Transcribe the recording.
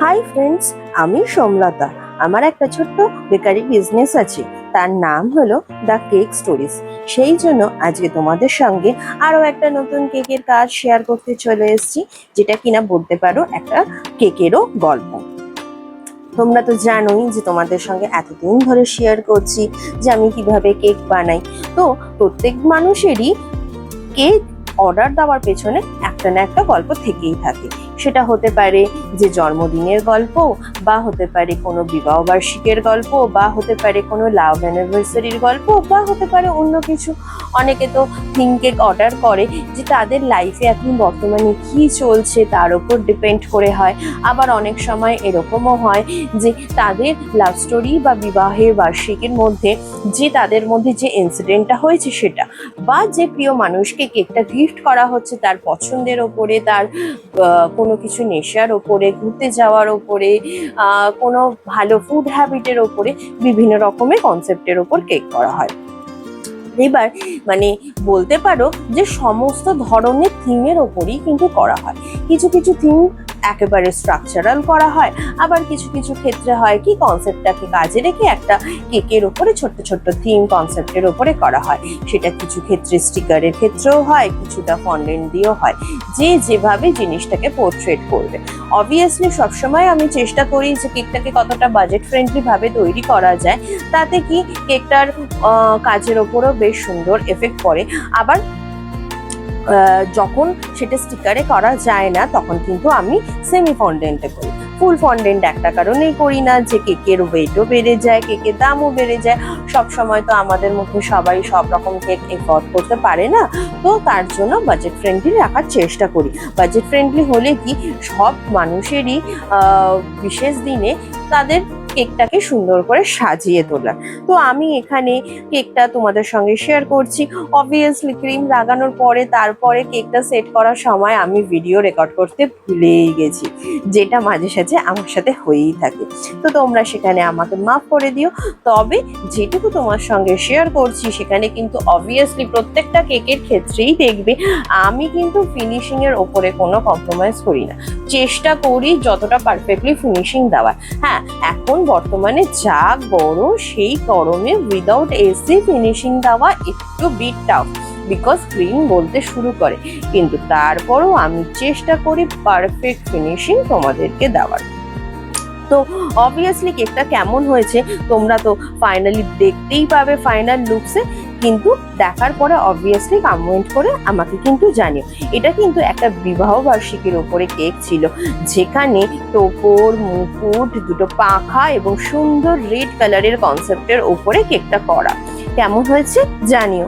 Hi friends, আমি সোমলতা। আমার একটা ছোট্ট বেকারি বিজনেস আছে, তার নাম হলো দ্য কেক স্টোরিজ। সেই জন্য আজকে তোমাদের সঙ্গে আরো একটা নতুন কেকের কাজ শেয়ার করতে চলে এসেছি, যেটা কিনা বলতে পারো একটা কেকেরও গল্প। তোমরা তো জানোই যে তোমাদের সঙ্গে এতদিন ধরে শেয়ার করছি যে আমি কিভাবে কেক বানাই। তো প্রত্যেক মানুষেরই কেক অর্ডার দেওয়ার পেছনে একটা না একটা গল্প থেকেই থাকে। সেটা হতে পারে যে জন্মদিনের গল্প, বা হতে পারে কোনো বিবাহ বার্ষিকের গল্প, বা হতে পারে কোনো লাভ অ্যানিভার্সারির গল্প, বা হতে পারে অন্য কিছু। অনেকে তো থিম কেক অর্ডার করে যে তাদের লাইফে এখন বর্তমানে কি চলছে তার উপর ডিপেন্ড করে হয়। আবার অনেক সময় এরকমও হয় যে তাদের লাভ স্টোরি বা বিবাহের বার্ষিকের মধ্যে যে তাদের মধ্যে যে ইনসিডেন্টটা হয়েছে সেটা, বা যে প্রিয় মানুষকে কেকটা গিফট করা হচ্ছে তার পছন্দের ওপরে, তার কোনো কিছু নেশার ওপরে, ঘুরতে যাওয়ার ওপরে, কোনো ভালো ফুড হ্যাবিটের ওপরে, বিভিন্ন রকমের কনসেপ্টের ওপর কেক করা হয়। এবার মানে বলতে পারো যে সমস্ত ধরনের থিমের ওপরই কিন্তু করা হয়। কিছু কিছু থিম একেবারে স্ট্রাকচারাল করা হয়, আবার কিছু কিছু ক্ষেত্রে হয় কি কনসেপ্টটাকে কাজে রেখে একটা কেকের ওপরে ছোট্ট ছোট্ট থিম কনসেপ্টের ওপরে করা হয়। সেটা কিছু ক্ষেত্রে স্টিকারের ক্ষেত্রেও হয়, কিছুটা ফন্ডেন্ট দিয়েও হয়, যে যেভাবে জিনিসটাকে পোর্ট্রেট করবে। অবভিয়াসলি সবসময় আমি চেষ্টা করি যে কেকটাকে কতটা বাজেট ফ্রেন্ডলি ভাবে তৈরি করা যায়, তাতে কি কেকটার কাজের ওপরও বেশ সুন্দর এফেক্ট পড়ে। আবার যখন সেটা স্টিকারে করা যায় না তখন কিন্তু আমি সেমি ফন্ডেন্টে করি। ফুল ফন্ডেন্ট একটা কারণেই করি না যে কেকের ওয়েটও বেড়ে যায়, কেকের দামও বেড়ে যায়। সব সময় তো আমাদের মধ্যে সবাই সব রকম কেক এফোর্ড করতে পারে না, তো তার জন্য বাজেট ফ্রেন্ডলি রাখার চেষ্টা করি। বাজেট ফ্রেন্ডলি হলে কি সব মানুষেরই বিশেষ দিনে তাদের কেকটাকে সুন্দর করে সাজিয়ে তোলা। তো আমি এখানে কেকটা তোমাদের সঙ্গে শেয়ার করছি। অবভিয়াসলি ক্রিম লাগানোর পরে তারপরে কেকটা সেট করার সময় আমি ভিডিও রেকর্ড করতে ভুলেই গেছি, যেটা মাঝে সাঝে আমার সাথে হয়েই থাকে। তো তোমরা সেখানে আমাকে মাফ করে দিও। তবে যেটুকু তোমার সঙ্গে শেয়ার করছি সেখানে কিন্তু অবভিয়াসলি প্রত্যেকটা কেকের ক্ষেত্রেই দেখবে আমি কিন্তু ফিনিশিং এর ওপরে কোনো কম্প্রোমাইজ করি না, চেষ্টা করি যতটা পারফেক্টলি ফিনিশিং দেওয়ার। হ্যাঁ, এখন বর্তমানে যা গরম, সেই গরমে উইদাউট এসি ফিনিশিং দেওয়া একটু বিট টাফ, বিকজ ক্রিম বলতে শুরু করে, কিন্তু তারপরও আমি চেষ্টা করি পারফেক্ট ফিনিশিং তোমাদেরকে দেওয়ার। তো অবভিয়াসলি কেকটা কেমন হয়েছে তোমরা তো ফাইনালি দেখতেই পাবে ফাইনাল লুকসে, কিন্তু দেখার পরে অবভিয়াসলি কমেন্ট করে আমাকে কিন্তু জানিও। এটা কিন্তু একটা বিবাহ বার্ষিকীর ওপরে কেক ছিল, যেখানে টোপর, মুকুট, দুটো পাখা এবং সুন্দর রেড কালারের কনসেপ্টের ওপরে কেকটা করা। কেমন হয়েছে জানিও।